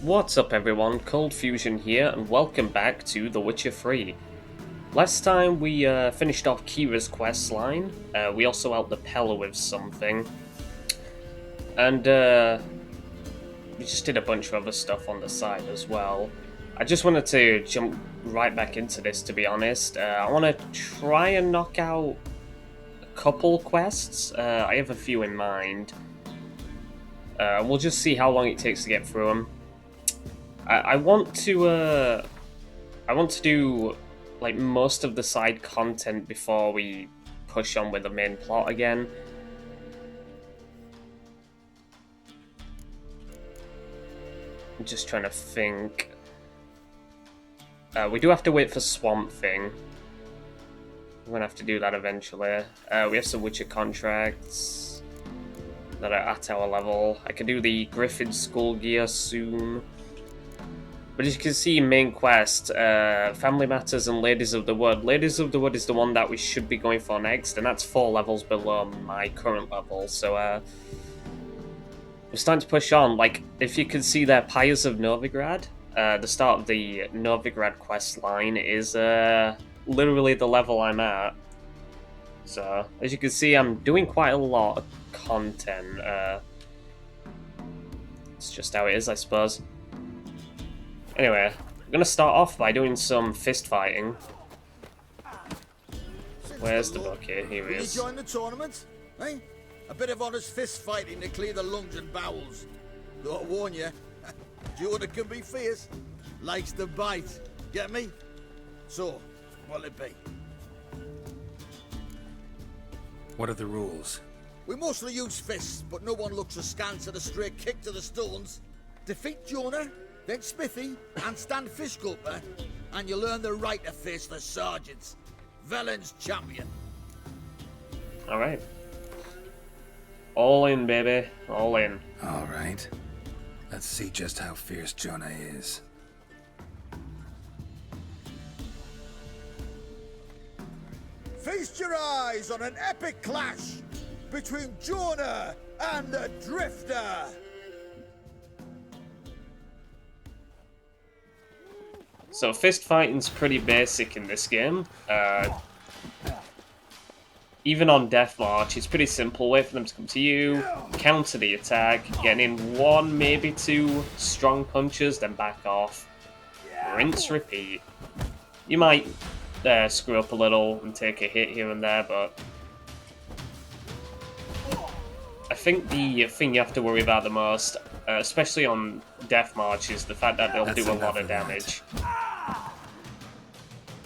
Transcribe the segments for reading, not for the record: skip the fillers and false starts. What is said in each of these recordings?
What's up everyone, ColdFusion here, and welcome back to The Witcher 3. Last time we finished off Kira's quest line, we also helped the Pella with something, and we just did a bunch of other stuff on the side as well. I just wanted to jump right back into this, to be honest. I want to try and knock out a couple quests. I have a few in mind. We'll just see how long it takes to get through them. I want to do like most of the side content before we push on with the main plot again. I'm just trying to think. We do have to wait for Swamp Thing. We're gonna have to do that eventually. We have some Witcher contracts that are at our level. I can do the Griffin Skull Gear soon. But as you can see, main quest, Family Matters and Ladies of the Wood. Ladies of the Wood is the one that we should be going for next, and that's 4 levels below my current level, so we're starting to push on. Like, if you can see there, Pyres of Novigrad, the start of the Novigrad quest line is literally the level I'm at. So, as you can see, I'm doing quite a lot of content. It's just how it is, I suppose. Anyway, I'm going to start off by doing some fist fighting. Where's the bucket? Here he is. Will you join the tournament? Eh? A bit of honest fist fighting to clear the lungs and bowels. Though I warn you, Jordan can be fierce. Likes to bite. Get me? So, what'll it be? What are the rules? We mostly use fists, but no one looks askance at a straight kick to the stones. Defeat Jonah, then Smithy, and stand Fishgulper, and you'll earn the right to face the sergeants. Velen's champion. Alright. All in, baby. All in. All right. Let's see just how fierce Jonah is. Feast your eyes on an epic clash between Jonah and the Drifter. So fist fighting's pretty basic in this game. Even on Death March, it's pretty simple. Wait for them to come to you, counter the attack, get in 1, maybe 2 strong punches, then back off. Rinse, repeat. You might screw up a little and take a hit here and there, but I think the thing you have to worry about the most, especially on Death March, is the fact that they'll do a lot of damage.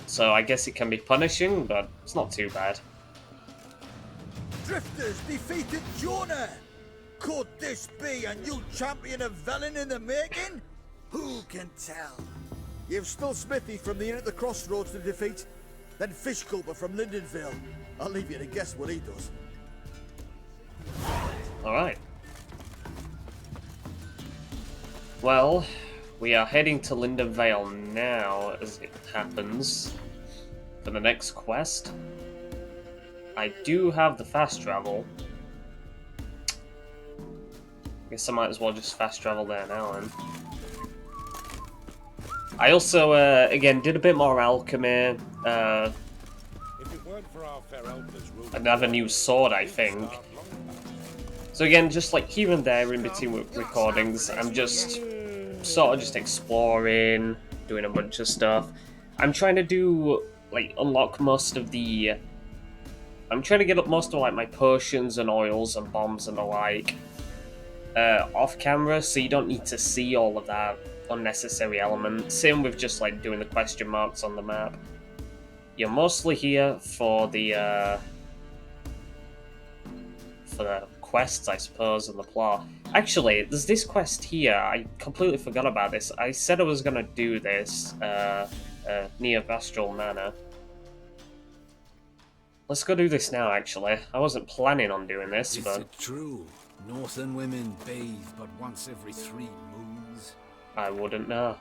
So I guess it can be punishing, but it's not too bad. Drifters defeated Jonah. Could this be a new champion of Velen in the making? Who can tell? You've still Smithy from the Inn at the Crossroads to defeat, then Fishgulper from Lindenville. I'll leave you to guess what he does. Alright. Well, we are heading to Linden Vale now, as it happens, for the next quest. I do have the fast travel. Guess I might as well just fast travel there now then. I also, again, did a bit more alchemy. Another new sword, I think. So again, just like here and there in between recordings, I'm just sort of just exploring, doing a bunch of stuff. I'm trying to do, like, unlock most of the... I'm trying to get up most of, like, my potions and oils and bombs and the like off camera, so you don't need to see all of that unnecessary element. Same with just, like, doing the question marks on the map. You're mostly here for the quests, I suppose, and the plot. Actually, there's this quest here. I completely forgot about this. I said I was gonna do this near Vastral Manor. Let's go do this now, actually. I wasn't planning on doing this, but... Is it true? Northern women bathe but once every 3 moons? I wouldn't know.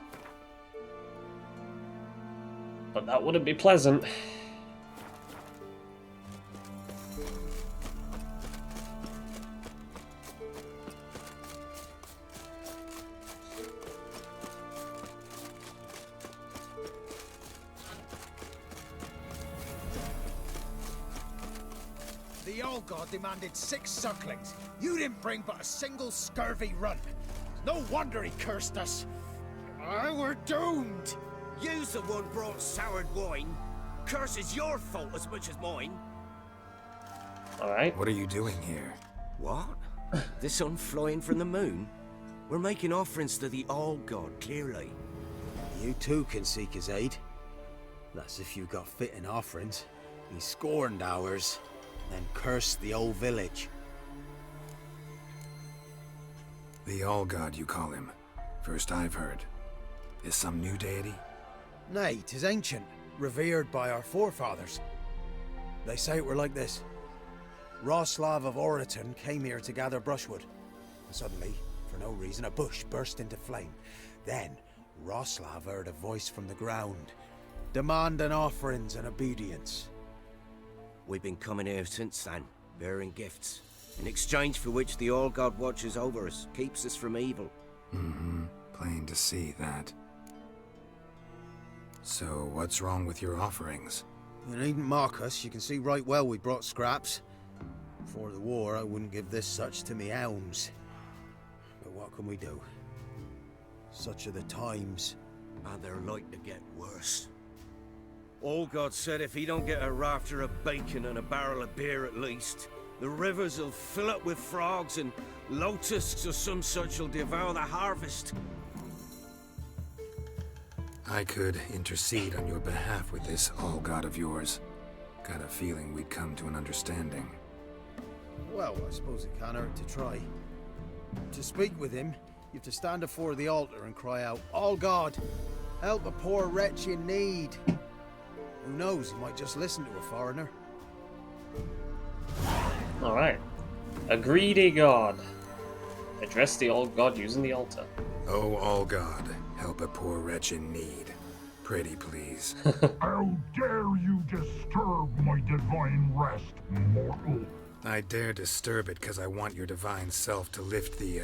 But that wouldn't be pleasant. The old god demanded 6 sucklings. You didn't bring but a single scurvy runt. No wonder he cursed us. We're doomed. You's the one brought soured wine. Curse is your fault as much as mine. Alright. What are you doing here? What? The sun flying from the moon? We're making offerings to the old god, clearly. You too can seek his aid. That's if you got fitting offerings. He scorned ours, then cursed the old village. The All-God, you call him. First I've heard. Is some new deity? Nay, 'tis ancient, revered by our forefathers. They say it were like this. Roslav of Oriton came here to gather brushwood. And suddenly, for no reason, a bush burst into flame. Then, Roslav heard a voice from the ground, demanding offerings and obedience. We've been coming here since then, bearing gifts, in exchange for which the All God watches over us, keeps us from evil. Mm-hmm. Plain to see that. So, what's wrong with your offerings? You needn't mock us, you can see right well we brought scraps. Before the war, I wouldn't give this such to me hounds. But what can we do? Such are the times. And they're like to get worse. All God said if he don't get a rafter of bacon and a barrel of beer at least, the rivers will fill up with frogs and locusts or some such will devour the harvest. I could intercede on your behalf with this All-God of yours. Got a feeling we'd come to an understanding. Well, I suppose it can't hurt to try. To speak with him, you have to stand before the altar and cry out, "All God, help a poor wretch in need." Who knows, he might just listen to a foreigner. Alright. A greedy god. Address the old god using the altar. Oh, All-God, help a poor wretch in need. Pretty please. How dare you disturb my divine rest, mortal? I dare disturb it because I want your divine self to lift the,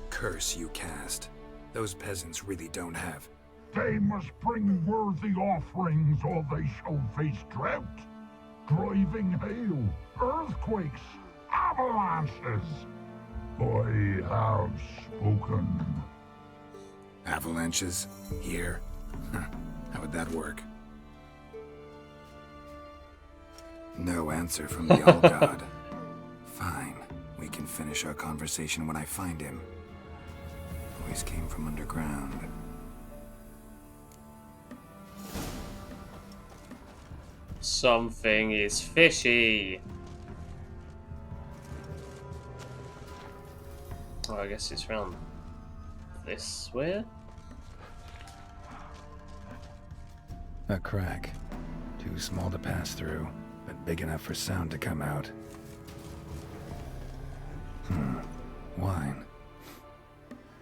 curse you cast. Those peasants really don't have. They must bring worthy offerings or they shall face drought, driving hail, earthquakes, avalanches. I have spoken. Avalanches? Here? How would that work? No answer from the All-God. Fine. We can finish our conversation when I find him. Voice came from underground. Something is fishy. Oh, I guess it's round this way. A crack. Too small to pass through, but big enough for sound to come out. Wine.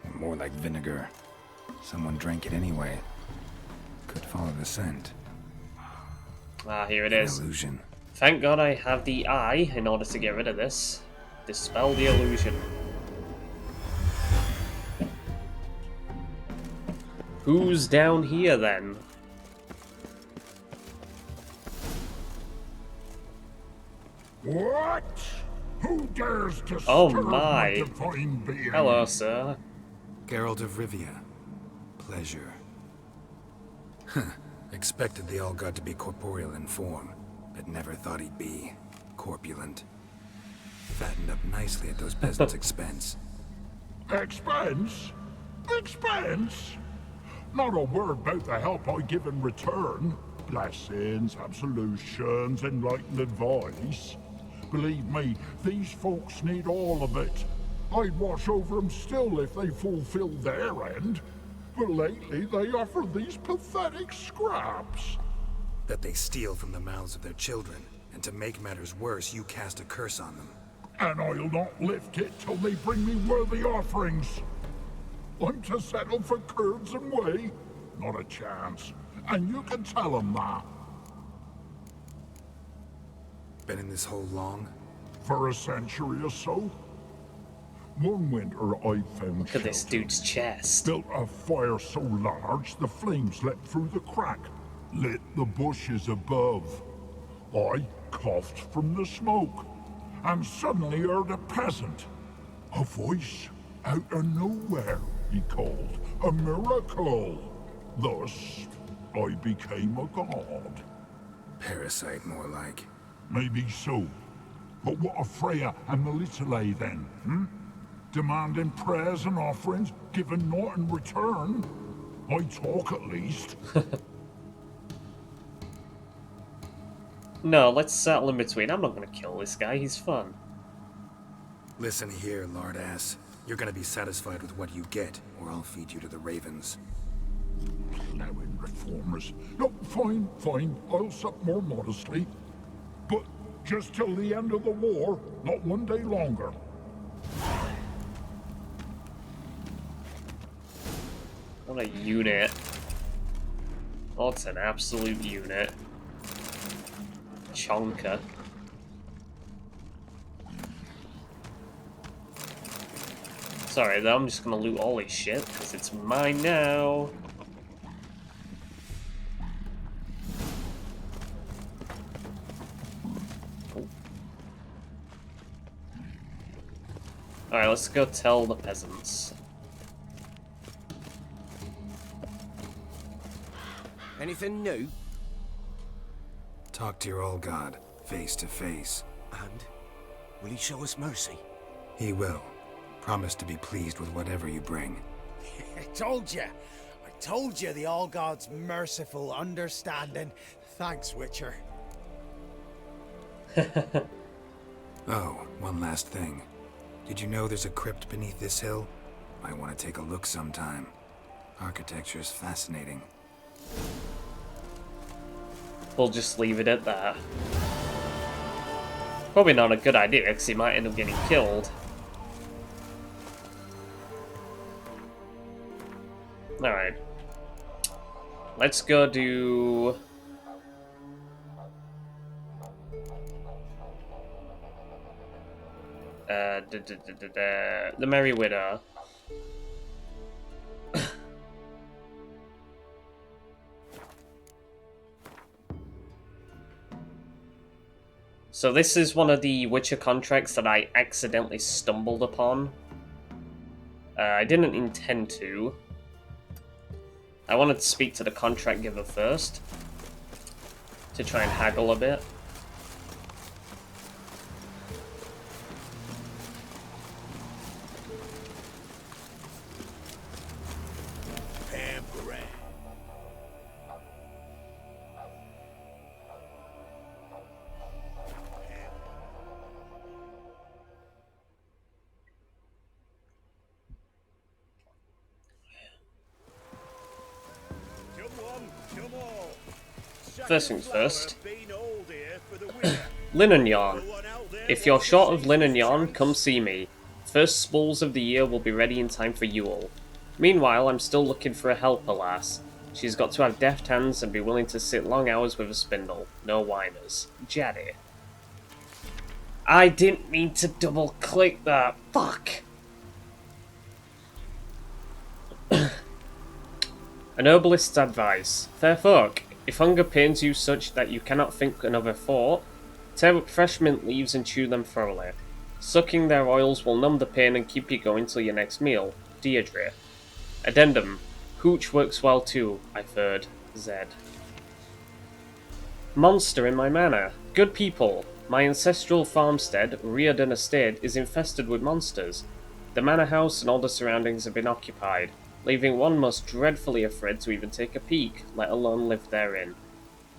Or more like vinegar. Someone drank it anyway. Could follow the scent. Ah, here it An is. illusion. Thank God I have the eye in order to get rid of this. Dispel the illusion. Who's down here then? What? Who dares disturb Oh my my. divine being? Hello, sir. Geralt of Rivia. Pleasure. Expected the All-God to be corporeal in form, but never thought he'd be corpulent. Fattened up nicely at those peasants' expense. Expense? Expense? Not a word about the help I give in return. Blessings, absolutions, enlightened advice. Believe me, these folks need all of it. I'd watch over them still if they fulfilled their end. But lately they offer these pathetic scraps. That they steal from the mouths of their children, and to make matters worse, you cast a curse on them. And I'll not lift it till they bring me worthy offerings. I'm to settle for curds and whey? Not a chance. And you can tell them that. Been in this hole long? For a century or so. One winter I found Look at this shelter. dude's chest. Built a fire so large the flames leapt through the crack, lit the bushes above. I coughed from the smoke, and suddenly heard a peasant. A voice out of nowhere, he called. A miracle. Thus, I became a god. Parasite, more like. Maybe so. But what of Freya and the Little then, hmm? Demanding prayers and offerings, giving naught in return? I talk at least. No, let's settle in between. I'm not gonna kill this guy, he's fun. Listen here, lard ass. You're gonna be satisfied with what you get, or I'll feed you to the ravens. Plowing reformers. No, fine, fine. I'll sup more modestly. But just till the end of the war, not one day longer. What a unit. What an absolute unit. Chonker. Sorry, though, I'm just gonna loot all his shit, because it's mine now. Alright, let's go tell the peasants. Anything new? Talk to your old god, face to face. And will he show us mercy? He will. Promise to be pleased with whatever you bring. I told you. I told you the All God's merciful, understanding. Thanks, Witcher. Oh, one last thing. Did you know there's a crypt beneath this hill? Might want to take a look sometime. Architecture's fascinating. We'll just leave it at that. Probably not a good idea, because he might end up getting killed. Alright. Let's go do... the Merry Widow. So this is one of the Witcher contracts that I accidentally stumbled upon. I didn't intend to. I wanted to speak to the contract giver first, to try and haggle a bit. First things first. Linen yarn. If you're short of linen yarn, come see me. First spools of the year will be ready in time for Yule. Meanwhile, I'm still looking for a helper lass. She's got to have deft hands and be willing to sit long hours with a spindle. No whiners. Jaddy. I didn't mean to double click that. Fuck! A herbalist's advice. Fair folk, if hunger pains you such that you cannot think another thought, tear up fresh mint leaves and chew them thoroughly. Sucking their oils will numb the pain and keep you going till your next meal. Deirdre. Addendum. Hooch works well too, I've heard. Zed. Monster in my manor. Good people. My ancestral farmstead, Reardon Estate, is infested with monsters. The manor house and all the surroundings have been occupied, leaving one most dreadfully afraid to even take a peek, let alone live therein.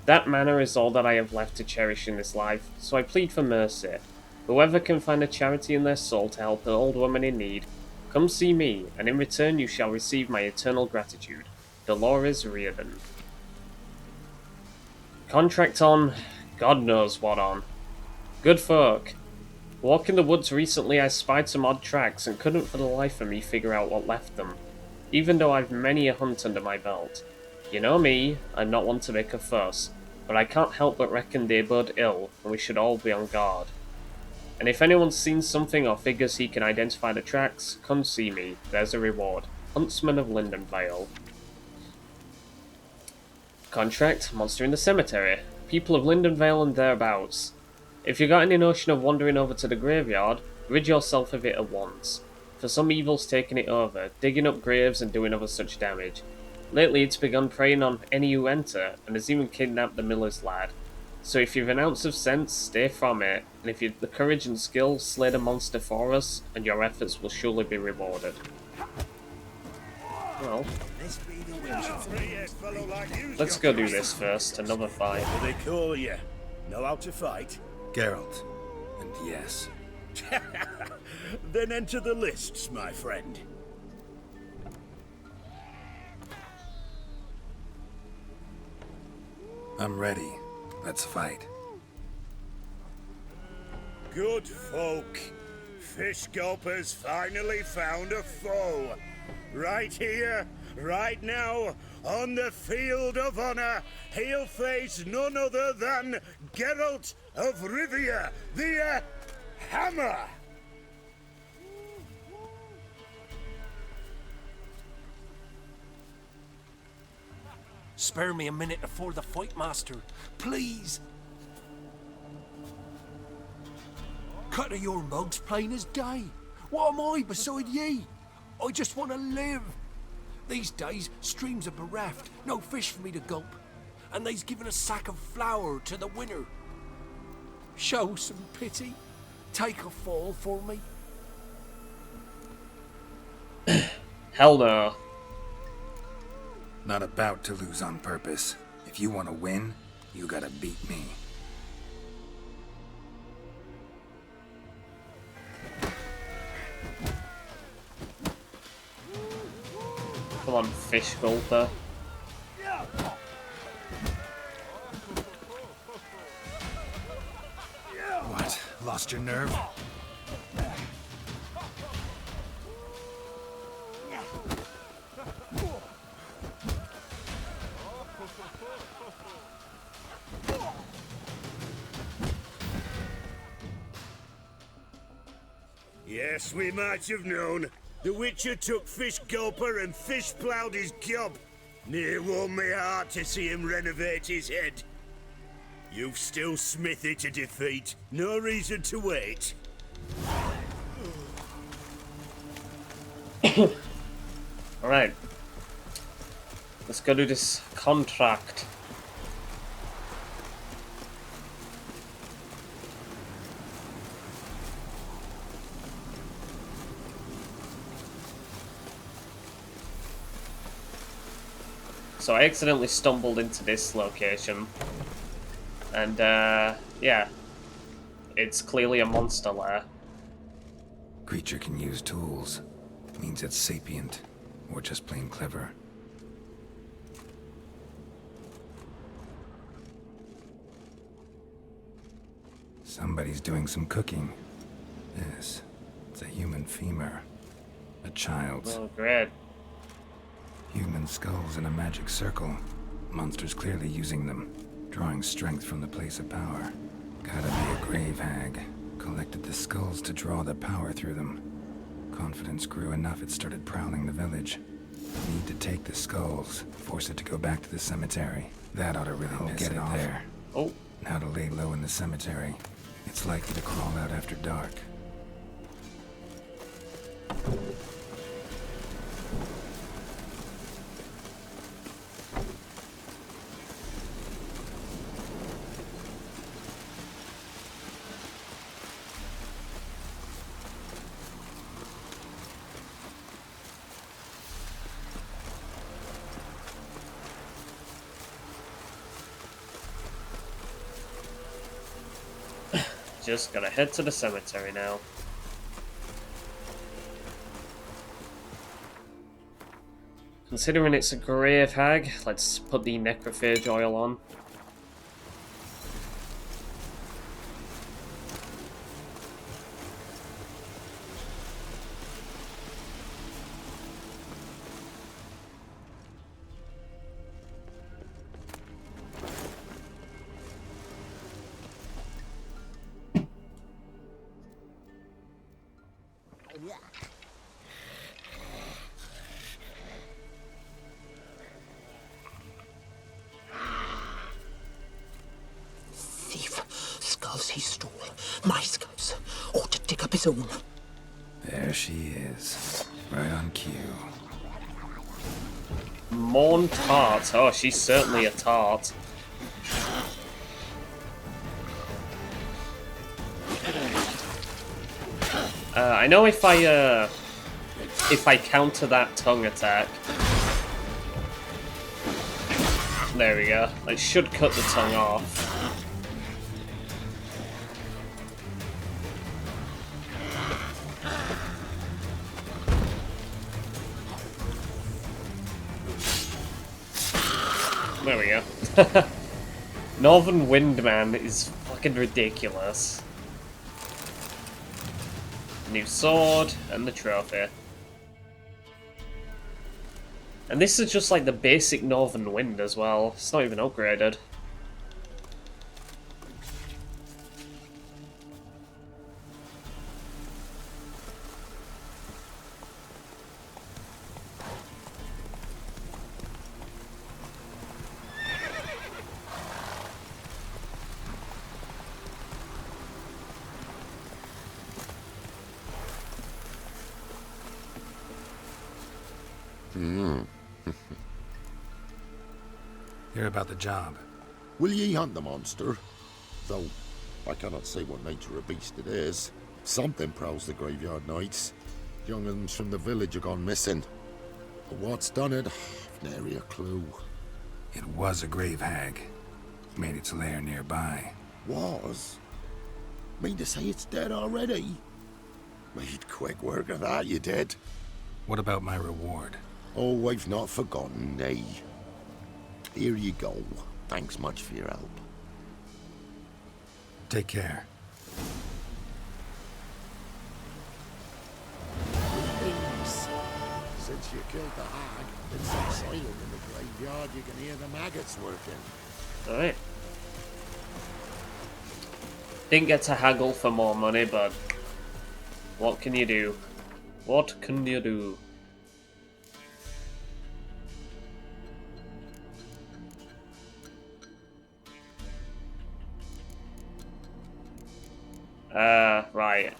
That manor is all that I have left to cherish in this life, so I plead for mercy. Whoever can find a charity in their soul to help an old woman in need, come see me, and in return you shall receive my eternal gratitude. Dolores Reardon. Contract on, God knows what on. Good folk. Walking the woods recently I spied some odd tracks and couldn't for the life of me figure out what left them, even though I've many a hunt under my belt. You know me, I'm not one to make a fuss, but I can't help but reckon they bode ill, and we should all be on guard. And if anyone's seen something or figures he can identify the tracks, come see me, there's a reward. Huntsman of Lindenvale. Contract, monster in the cemetery. People of Lindenvale and thereabouts. If you got any notion of wandering over to the graveyard, rid yourself of it at once. For some evil's taking it over, digging up graves and doing other such damage. Lately it's begun preying on any who enter, and has even kidnapped the miller's lad. So if you've an ounce of sense, stay from it, and if you've the courage and skill, slay the monster for us, and your efforts will surely be rewarded. Well, let's go do this first, another fight. What do they call you? Know how to fight? Geralt. And yes. Then enter the lists, my friend. I'm ready. Let's fight. Good folk. Fish Gulper's finally found a foe. Right here, right now, on the field of honor, he'll face none other than Geralt of Rivia, the Hammer! Spare me a minute before the fight, master. Please. Cut of your mug's plain as day. What am I beside ye? I just want to live. These days, streams are bereft, no fish for me to gulp. And they's given a sack of flour to the winner. Show some pity. Take a fall for me. Hell no. Not about to lose on purpose. If you want to win, you gotta beat me. Come on, fish gulper. What? Lost your nerve? Yes, we might have known. The Witcher took Fish Gulper and fish ploughed his gob. Near warmed me heart to see him renovate his head. You've still Smithy to defeat. No reason to wait. Alright. Let's go do this contract. So I accidentally stumbled into this location. And, yeah. It's clearly a monster lair. Creature can use tools. Means it's sapient. Or just plain clever. Somebody's doing some cooking. This. It's a human femur. A child's. Oh, great. Human skulls in a magic circle. Monsters clearly using them. Drawing strength from the place of power. Gotta be a grave hag. Collected the skulls to draw the power through them. Confidence grew enough it started prowling the village. Need to take the skulls. Force it to go back to the cemetery. That ought to really piss it off. There. Oh. Now to lay low in the cemetery. It's likely to crawl out after dark. Just gotta head to the cemetery now. Considering it's a grave hag, let's put the necrophage oil on. scabs he stole, my scabs, ought to dig up his own. There she is. Right on cue. Morn tart. Oh, she's certainly a tart. I know if I counter that tongue attack. There we go. I should cut the tongue off. There we go. Northern Windman is fucking ridiculous. New sword and the trophy. And this is just like the basic Northern Wind as well. It's not even upgraded. Hear about the job. Will ye hunt the monster? Though I cannot say what nature of beast it is. Something prowls the graveyard nights. Young'uns from the village are gone missing. But what's done it? I've nary a clue. It was a grave hag. Made its lair nearby. Was? Mean to say it's dead already? Made quick work of that, you did. What about my reward? Oh, I've not forgotten, nay. Here you go. Thanks much for your help. Take care. Since you killed the hag, it's so silent in the graveyard you can hear the maggots working. Alright. Didn't get to haggle for more money, but what can you do? What can you do? Right.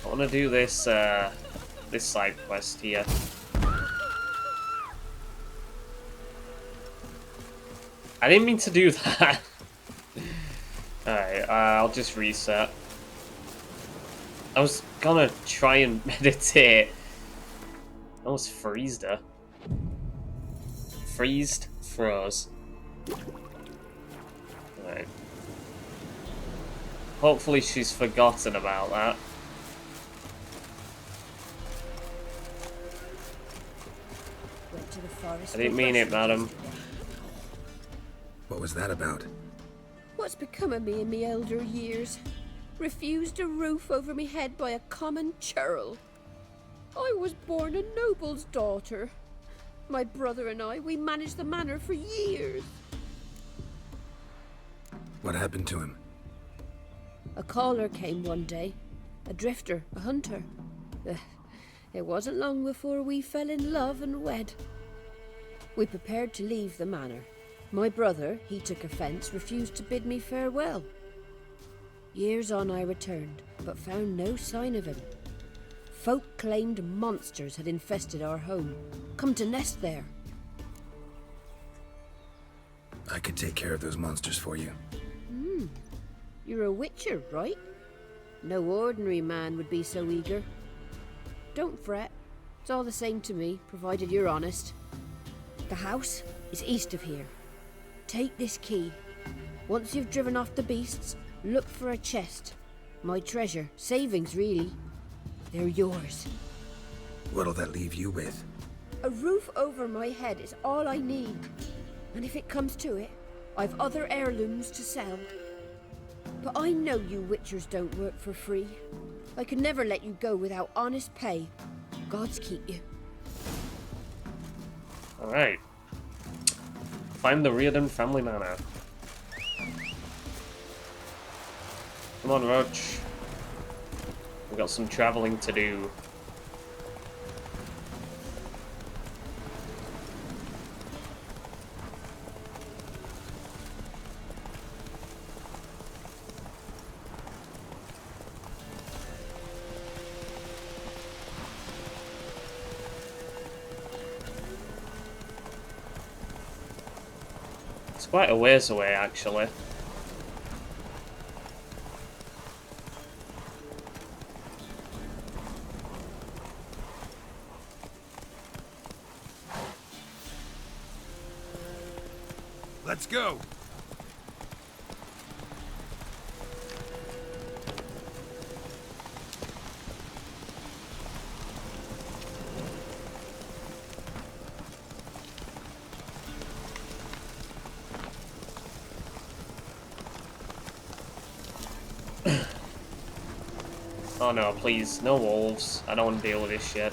I want to do this, this side quest here. I didn't mean to do that. Alright, I'll just reset. I was gonna try and meditate. I almost freezed her. Freezed, froze. Alright. Hopefully she's forgotten about that. I didn't mean it, madam. What was that about? What's become of me in me elder years? Refused a roof over me head by a common churl. I was born a noble's daughter. My brother and I, we managed the manor for years. What happened to him? A caller came one day. A drifter, a hunter. It wasn't long before we fell in love and wed. We prepared to leave the manor. My brother, he took offence, refused to bid me farewell. Years on I returned, but found no sign of him. Folk claimed monsters had infested our home, come to nest there. I could take care of those monsters for you. You're a witcher, right? No ordinary man would be so eager. Don't fret. It's all the same to me, provided you're honest. The house is east of here. Take this key. Once you've driven off the beasts, look for a chest. My treasure, savings really. They're yours. What'll that leave you with? A roof over my head is all I need. And if it comes to it, I've other heirlooms to sell. But I know you witchers don't work for free. I could never let you go without honest pay. Gods keep you. Alright. Find the Reardon family manor. Come on, Roach. We've got some travelling to do. It's quite a ways away, actually. Let's go. Oh no, please, no wolves. I don't want to deal with this shit.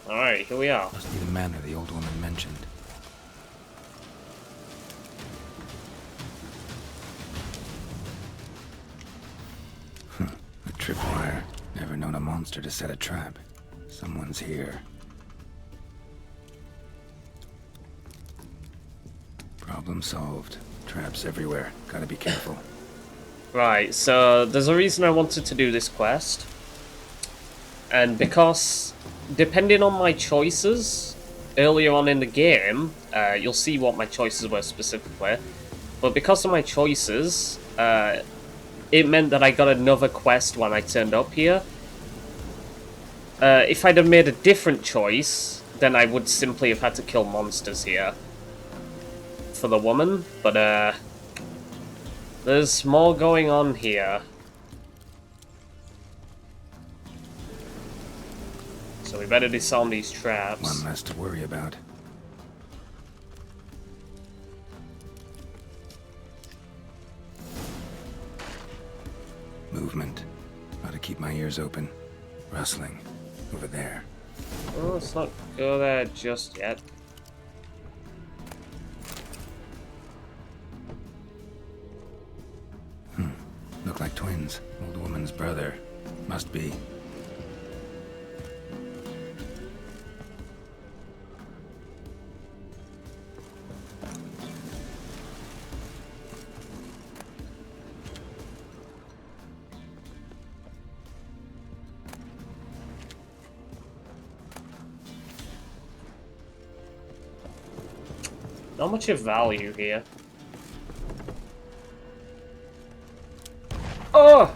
Alright, here we are. Must be the manor the old woman mentioned. A tripwire. Never known a monster to set a trap. Someone's here. Problem solved. Traps everywhere. Gotta be careful. Right, so there's a reason I wanted to do this quest. And because, depending on my choices, earlier on in the game, you'll see what my choices were specifically. But because of my choices, it meant that I got another quest when I turned up here. If I'd have made a different choice, then I would simply have had to kill monsters here for the woman, but there's more going on here. So we better disarm these traps. One less to worry about. Movement. Gotta keep my ears open. Rustling. Over there. Oh, let's not go there just yet. Look like twins. Old woman's brother. Must be. Not much of value here. Oh!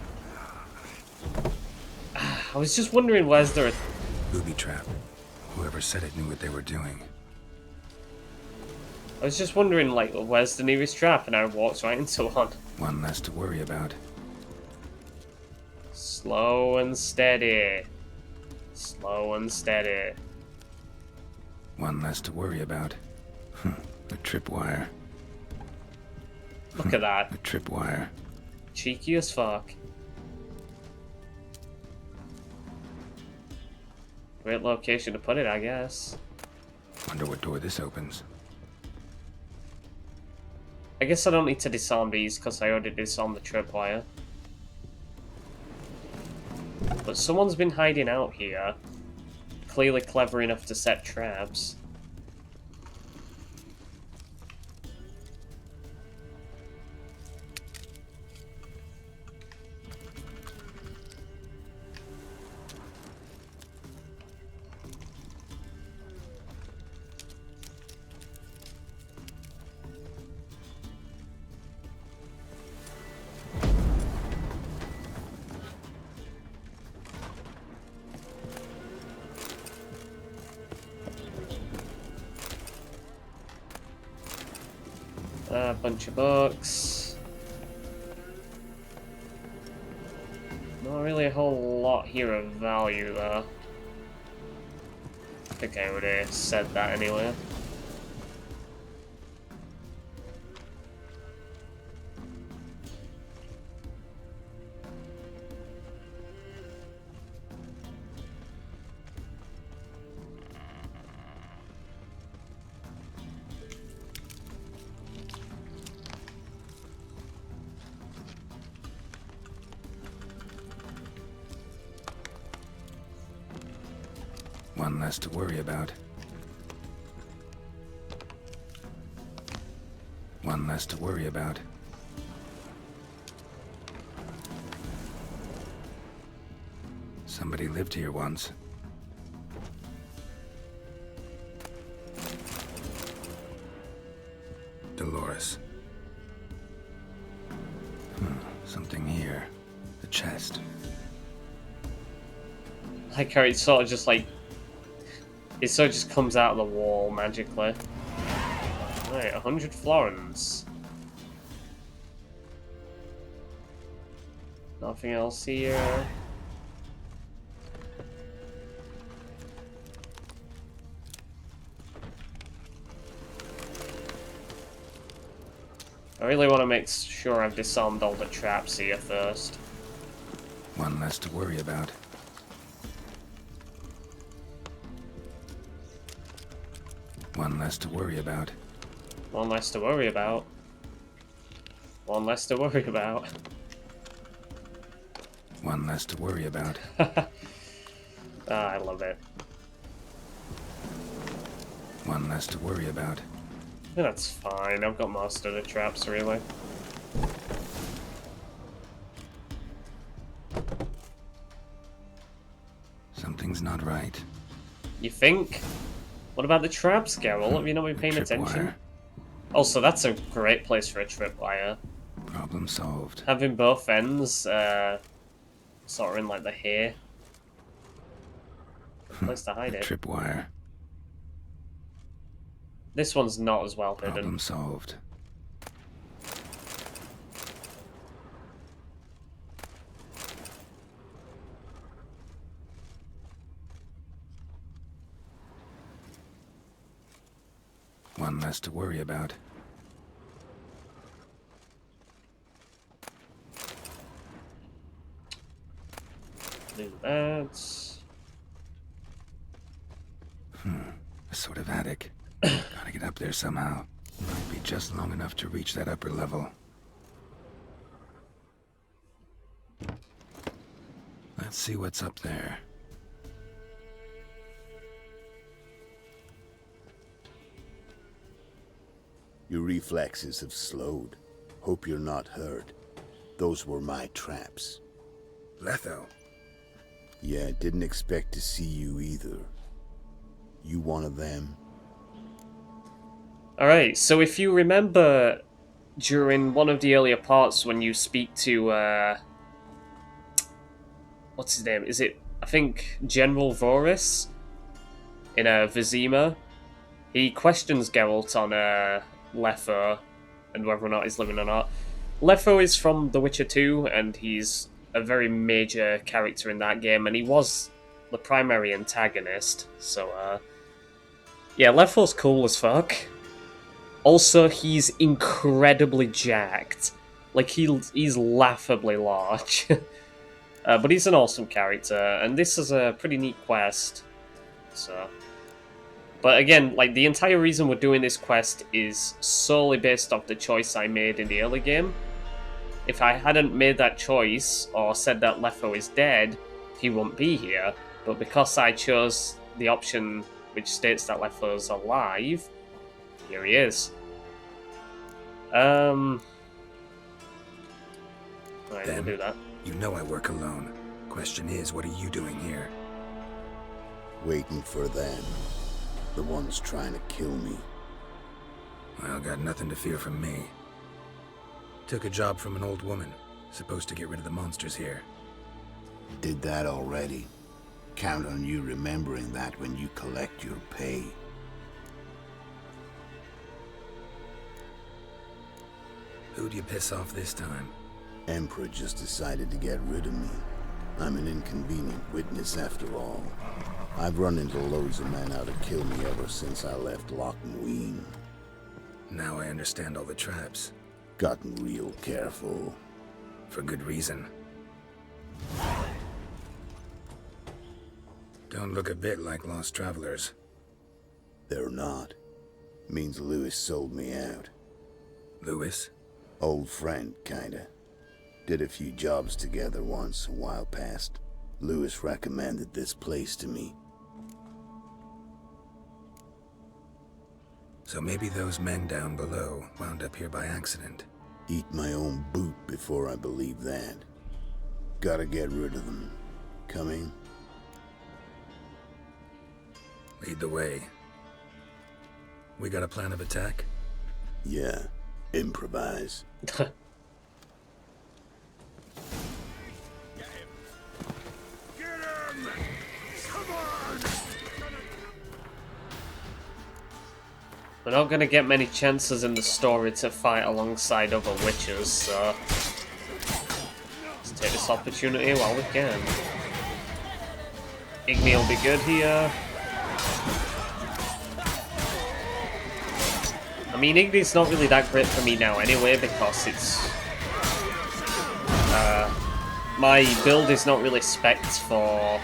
I was just wondering, where's there a... Booby trap. Whoever said it knew what they were doing. I was just wondering, like, where's the nearest trap? And I walked right into one. One less to worry about. Slow and steady. Slow and steady. One less to worry about. A tripwire. Look at that. A tripwire. Cheeky as fuck. Great location to put it, I guess. Wonder what door this opens. I guess I don't need to disarm these because I already disarmed the tripwire. But someone's been hiding out here. Clearly clever enough to set traps. A bunch of books. Not really a whole lot here of value, though. I think I already said that anyway. One less to worry about. One less to worry about. Somebody lived here once. Dolores. Something here. The chest. Like how it sort of just like... It sort of just comes out of the wall magically. Right, 100 florins. Nothing else here. I really want to make sure I've disarmed all the traps here first. One less to worry about. One less to worry about. One less to worry about. One less to worry about. One less to worry about. I love it. One less to worry about. That's fine. I've got most of the traps, really. Something's not right. You think? What about the traps, Geralt? Have you not been paying attention? Also, that's a great place for a tripwire. Problem solved. Having both ends, sort of in like the hair. Place to hide it. Tripwire. This one's not as well hidden. Problem solved. One less to worry about. Do that. A sort of attic. Gotta get up there somehow. Might be just long enough to reach that upper level. Let's see what's up there. Your reflexes have slowed. Hope you're not hurt. Those were my traps. Letho. Yeah, didn't expect to see you either. You one of them? Alright, so if you remember during one of the earlier parts when you speak to, what's his name? Is it, I think, General Voris in Vizima? He questions Geralt on Letho and whether or not he's living or not. Letho is from The Witcher 2, and he's a very major character in that game, and he was the primary antagonist, so, yeah, Letho's cool as fuck. Also, he's incredibly jacked. Like, he's laughably large. But he's an awesome character, and this is a pretty neat quest, so... But again, like, the entire reason we're doing this quest is solely based off the choice I made in the early game. If I hadn't made that choice, or said that Letho is dead, he wouldn't be here. But because I chose the option which states that Letho's alive, here he is. Alright, we'll do that. You know I work alone. Question is, what are you doing here? Waiting for them. The ones trying to kill me. Well, got nothing to fear from me. Took a job from an old woman. Supposed to get rid of the monsters here. Did that already. Count on you remembering that when you collect your pay. Who'd you piss off this time? Emperor just decided to get rid of me. I'm an inconvenient witness after all. I've run into loads of men out to kill me ever since I left Loch Ween. Now I understand all the traps. Gotten real careful. For good reason. Don't look a bit like lost travelers. They're not. Means Lewis sold me out. Lewis? Old friend, kinda. Did a few jobs together once, a while past. Lewis recommended this place to me. So maybe those men down below wound up here by accident. Eat my own boot before I believe that. Gotta get rid of them. Coming? Lead the way. We got a plan of attack? Yeah, improvise. Get him! Come on! We're not going to get many chances in the story to fight alongside other witches, so let's take this opportunity while we can. Igni will be good here. I mean, Igni's not really that great for me now anyway, because it's... my build is not really spec'd for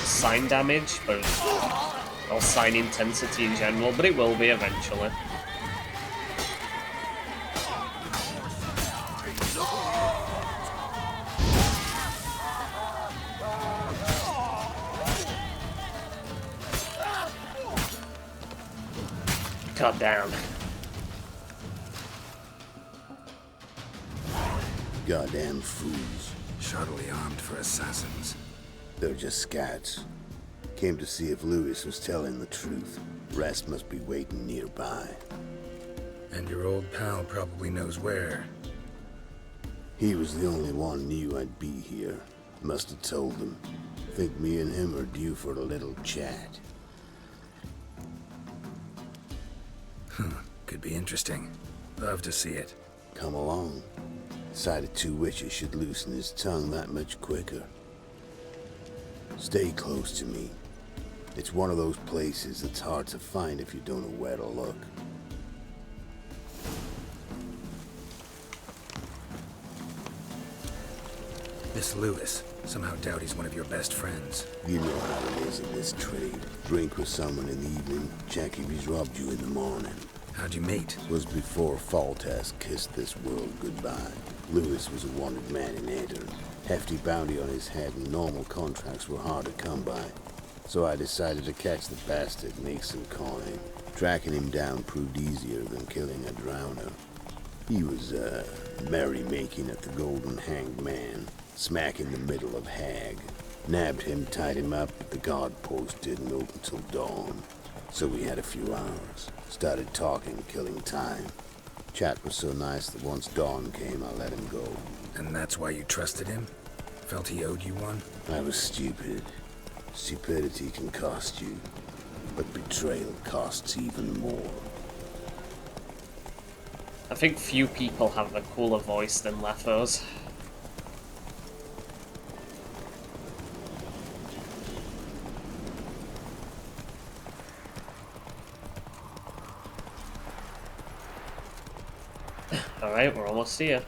sign damage, but or sign intensity in general, but it will be eventually. God damn. Goddamn fools. Shoddily armed for assassins. They're just scouts. Came to see if Lewis was telling the truth. Rest must be waiting nearby. And your old pal probably knows where. He was the only one knew I'd be here. Must have told them. Think me and him are due for a little chat. Could be interesting. Love to see it. Come along. Sight of two witches should loosen his tongue that much quicker. Stay close to me. It's one of those places that's hard to find if you don't know where to look. This Lewis. Somehow doubt he's one of your best friends. You know how it is in this trade. Drink with someone in the evening, check if he's robbed you in the morning. How'd you meet? Was before Faltas kissed this world goodbye. Lewis was a wanted man in Eder. Hefty bounty on his head and normal contracts were hard to come by. So I decided to catch the bastard and make some coin. Tracking him down proved easier than killing a drowner. He was, merrymaking at the Golden Hanged Man, smack in the middle of Hag. Nabbed him, tied him up, but the guard post didn't open till dawn. So we had a few hours. Started talking, killing time. Chat was so nice that once dawn came, I let him go. And that's why you trusted him? Felt he owed you one? I was stupid. Stupidity can cost you, but betrayal costs even more. I think few people have a cooler voice than Letho's. Alright, we're almost here.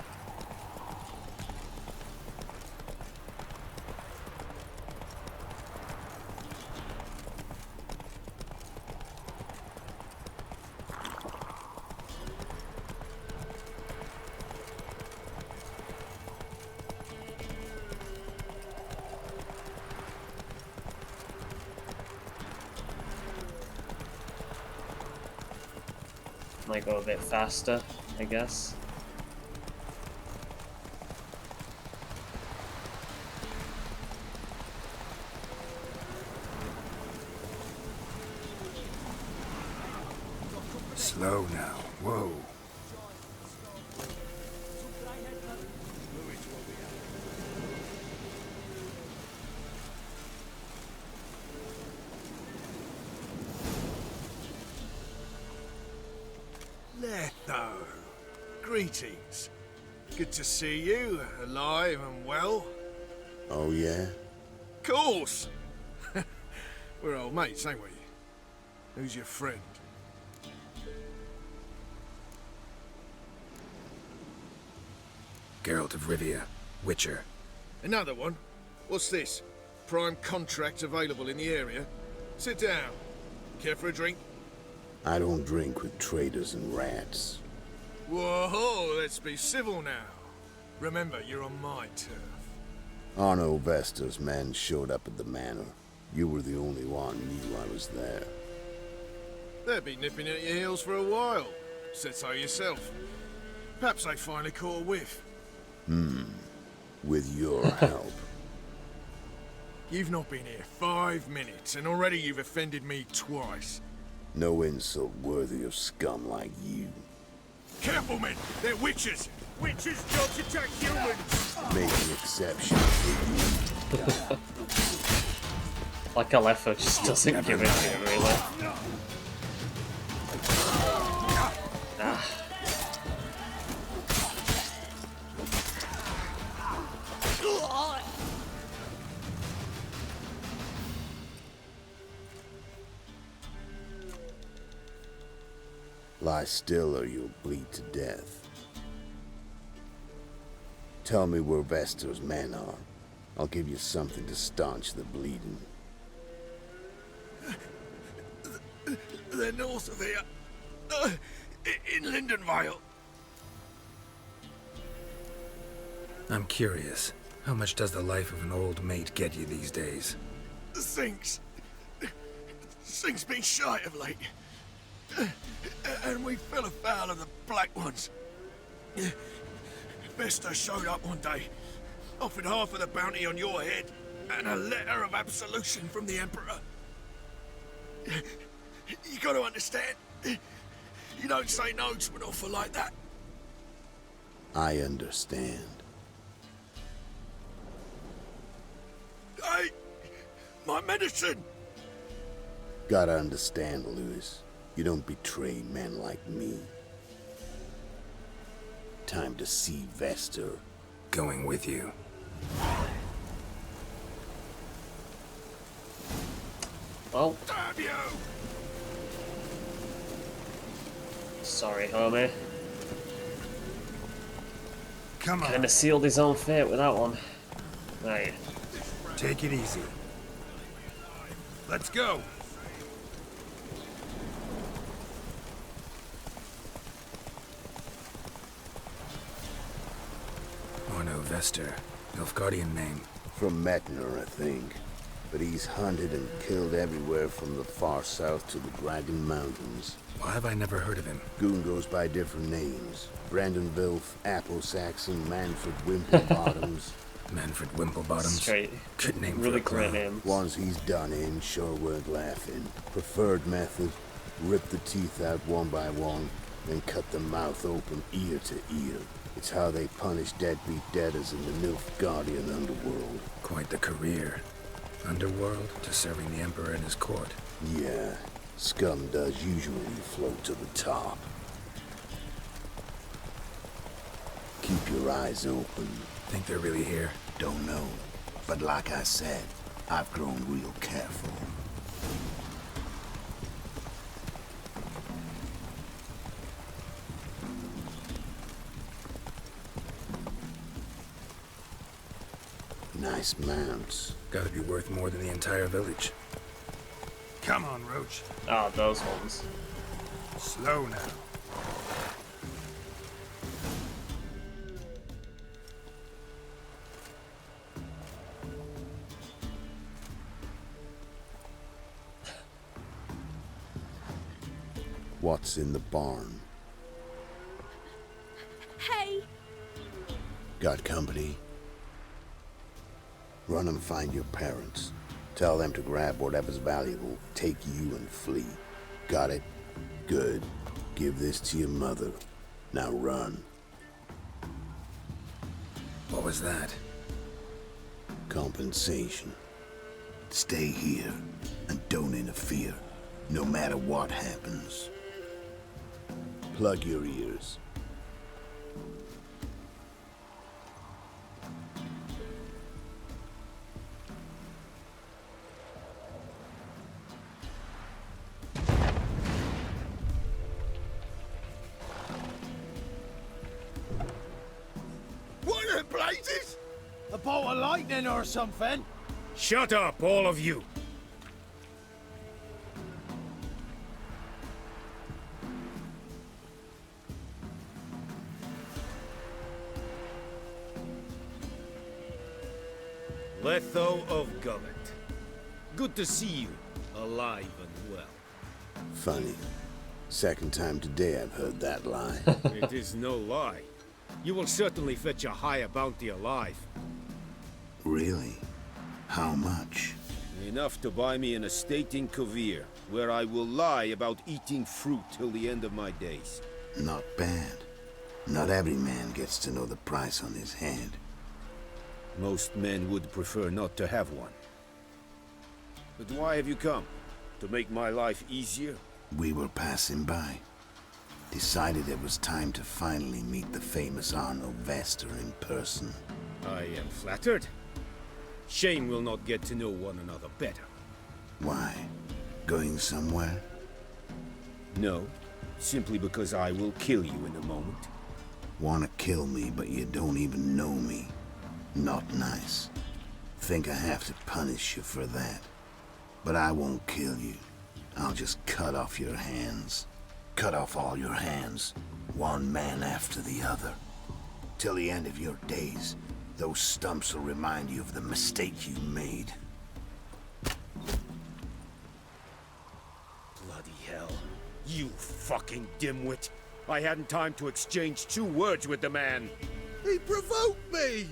Might go a bit faster, I guess. Slow now. Whoa. Letho. Greetings. Good to see you, alive and well. Oh, yeah? Course! We're old mates, ain't we? Who's your friend? Geralt of Rivia. Witcher. Another one? What's this? Prime contract available in the area? Sit down. Care for a drink? I don't drink with traitors and rats. Whoa, let's be civil now. Remember, you're on my turf. Arno Vesta's men showed up at the manor. You were the only one knew I was there. They'll be nipping at your heels for a while. Said so yourself. Perhaps they finally caught a whiff. With your help. You've not been here 5 minutes, and already you've offended me twice. No insult worthy of scum like you. Careful, men! They're witches! Witches don't attack humans! Make an exception for you. Like a Letho just doesn't give a shit, really. Ah. Lie still or you'll bleed to death. Tell me where Vestor's men are. I'll give you something to staunch the bleeding. They're north of here. In Lindenvale. I'm curious. How much does the life of an old mate get you these days? Things been shy of late. And we fell afoul of the Black Ones. Vestor showed up one day, offered half of the bounty on your head, and a letter of absolution from the Emperor. You gotta understand, you don't say no to an offer like that. I understand. Hey, my medicine! Gotta understand, Lewis. You don't betray men like me. Time to see Vestor. Going with you. Well, Damn you! sorry, homie. Come on. Kinda sealed his own fate with that one. Right. Take it easy. Let's go! Orno Vestor. Nilfgaardian name. From Metner, I think. But he's hunted and killed everywhere from the far south to the Dragon Mountains. Why have I never heard of him? Goon goes by different names. Brandon Vilf, Apple Saxon, Manfred Wimplebottoms. Manfred Wimplebottoms. Straight. Good name Really for a great clown. name. Ones he's done in sure weren't laughing. Preferred method, rip the teeth out one by one, then cut the mouth open ear to ear. It's how they punish deadbeat debtors in the Nilfgaardian underworld. Quite the career. Underworld to serving the Emperor in his court. Yeah, scum does usually float to the top. Keep your eyes open. Think they're really here? Don't know. But like I said, I've grown real careful. Nice mounts. Gotta be worth more than the entire village. Come on, Roach. Ah, those ones. Slow now. What's in the barn? Hey! Got company? Run and find your parents. Tell them to grab whatever's valuable, take you and flee. Got it? Good. Give this to your mother. Now run. What was that? Compensation. Stay here and don't interfere, no matter what happens. Plug your ears. What in blazes? A bolt of lightning or something? Shut up, all of you! Letho of Gulet. Good to see you, alive and well. Funny. Second time today I've heard that lie. It is no lie. You will certainly fetch a higher bounty alive. Really? How much? Enough to buy me an estate in Kovir, where I will lie about eating fruit till the end of my days. Not bad. Not every man gets to know the price on his head. Most men would prefer not to have one. But why have you come? To make my life easier? We were passing by. Decided it was time to finally meet the famous Arno Vester in person. I am flattered. Shame we'll not get to know one another better. Why? Going somewhere? No, simply because I will kill you in a moment. Wanna kill me, but you don't even know me. Not nice. Think I have to punish you for that. But I won't kill you. I'll just cut off your hands. Cut off all your hands, one man after the other. Till the end of your days, those stumps will remind you of the mistake you made. Bloody hell. You fucking dimwit. I hadn't time to exchange 2 words with the man. He provoked me!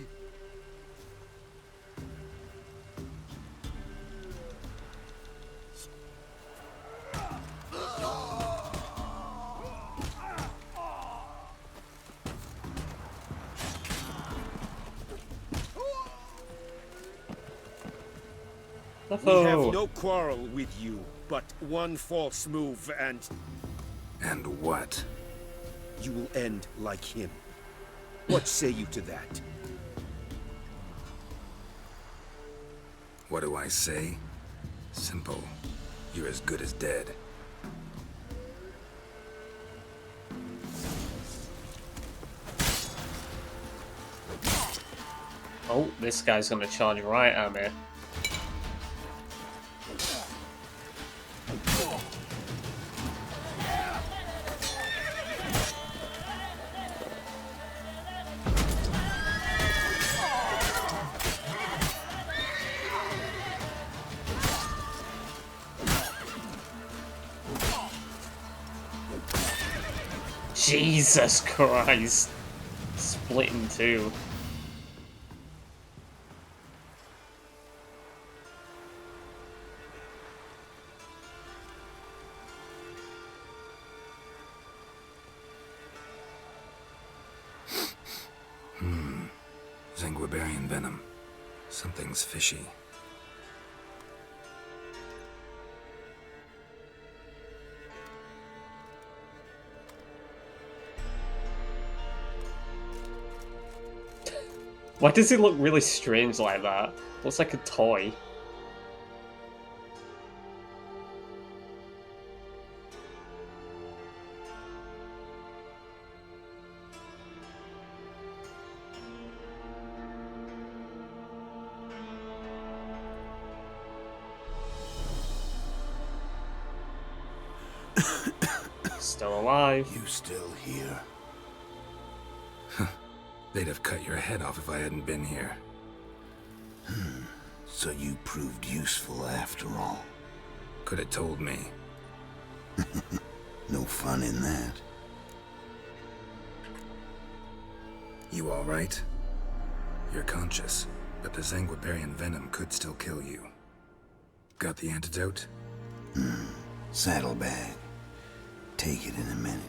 We have no quarrel with you, but one false move and... And what? You will end like him. What say you to that? What do I say? Simple. You're as good as dead. Oh, this guy's gonna charge right at me. Jesus Christ. Split in two. Zanguibarian venom. Something's fishy. Why does it look really strange like that? Looks like a toy. Still alive. You still here? They'd have cut your head off if I hadn't been here. So you proved useful after all. Could have told me. No fun in that. You all right? You're conscious, but the Zanguibarian venom could still kill you. Got the antidote? Saddlebag. Take it in a minute.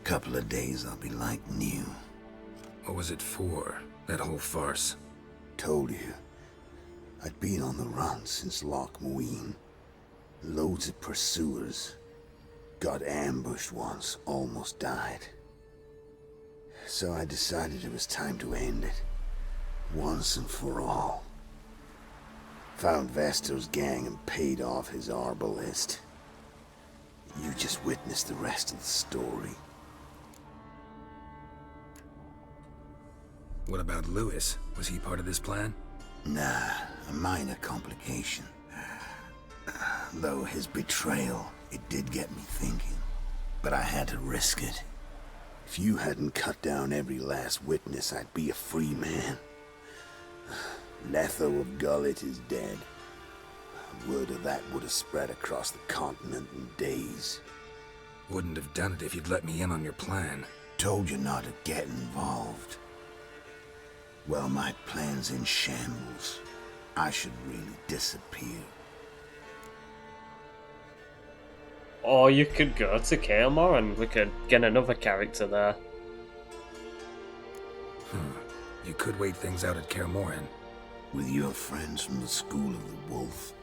Couple of days I'll be like new. What was it for, that whole farce? Told you. I'd been on the run since Loch Muin. Loads of pursuers. Got ambushed once, almost died. So I decided it was time to end it. Once and for all. Found Vester's gang and paid off his arbalist. You just witnessed the rest of the story. What about Lewis? Was he part of this plan? Nah, a minor complication. Though his betrayal, it did get me thinking. But I had to risk it. If you hadn't cut down every last witness, I'd be a free man. Letho of Gulet is dead. Word of that would have spread across the continent in days. Wouldn't have done it if you'd let me in on your plan. Told you not to get involved. Well, my plan's in shambles. I should really disappear. Or you could go to Kael'mar and we could get another character there. You could wait things out at Kaer Morhen. With your friends from the School of the Wolf?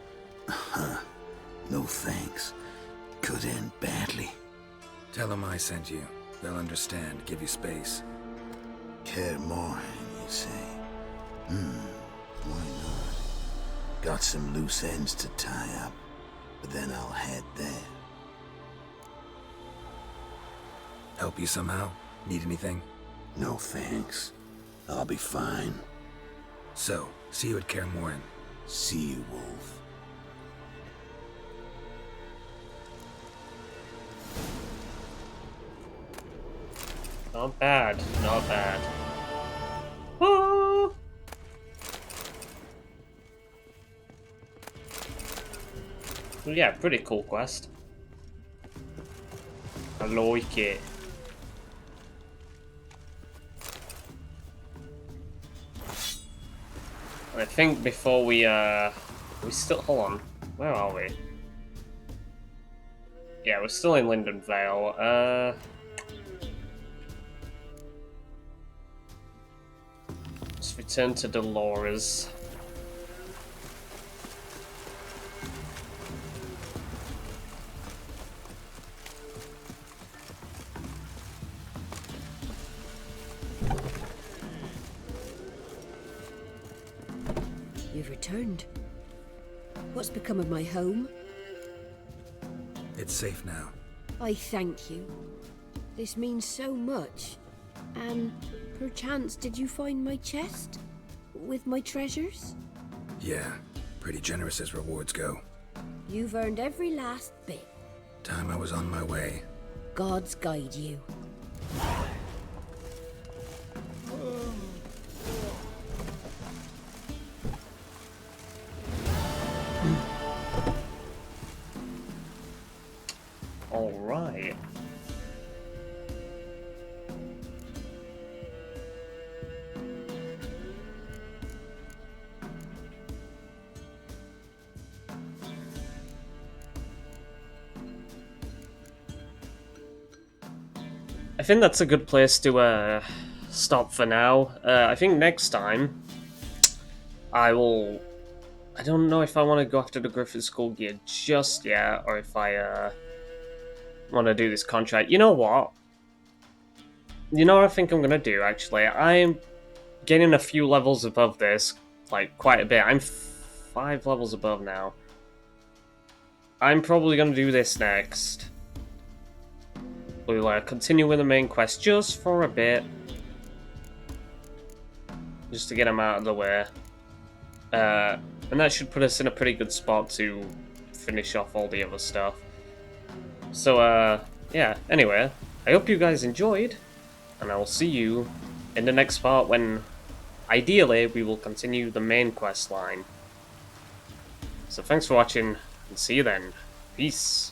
No thanks. Could end badly. Tell them I sent you. They'll understand, give you space. Kaer Morhen, you say? Why not? Got some loose ends to tie up, but then I'll head there. Help you somehow? Need anything? No thanks. I'll be fine. So, see you at Kaer Morhen. See you, Wolf. Not bad, not bad. Oh! Well, yeah, pretty cool quest. I like it. I think before we still, hold on, where are we? Yeah, we're still in Linden Vale. Let's return to Dolores. You've returned. What's become of my home? It's safe now. I thank you. This means so much. And perchance did you find my chest? With my treasures? Yeah, pretty generous as rewards go. You've earned every last bit. Time I was on my way. Gods guide you. All right. I think that's a good place to stop for now. I think next time I don't know if I want to go after the Griffin School gear just yet, or if I want to do this contract. You know what? You know what I think I'm gonna do, actually? I'm getting a few levels above this, like quite a bit. I'm 5 levels above now. I'm probably gonna do this next. We'll continue with the main quest just for a bit. Just to get them out of the way. And that should put us in a pretty good spot to finish off all the other stuff. So, yeah, anyway, I hope you guys enjoyed, and I will see you in the next part when, ideally, we will continue the main quest line. So thanks for watching, and see you then. Peace.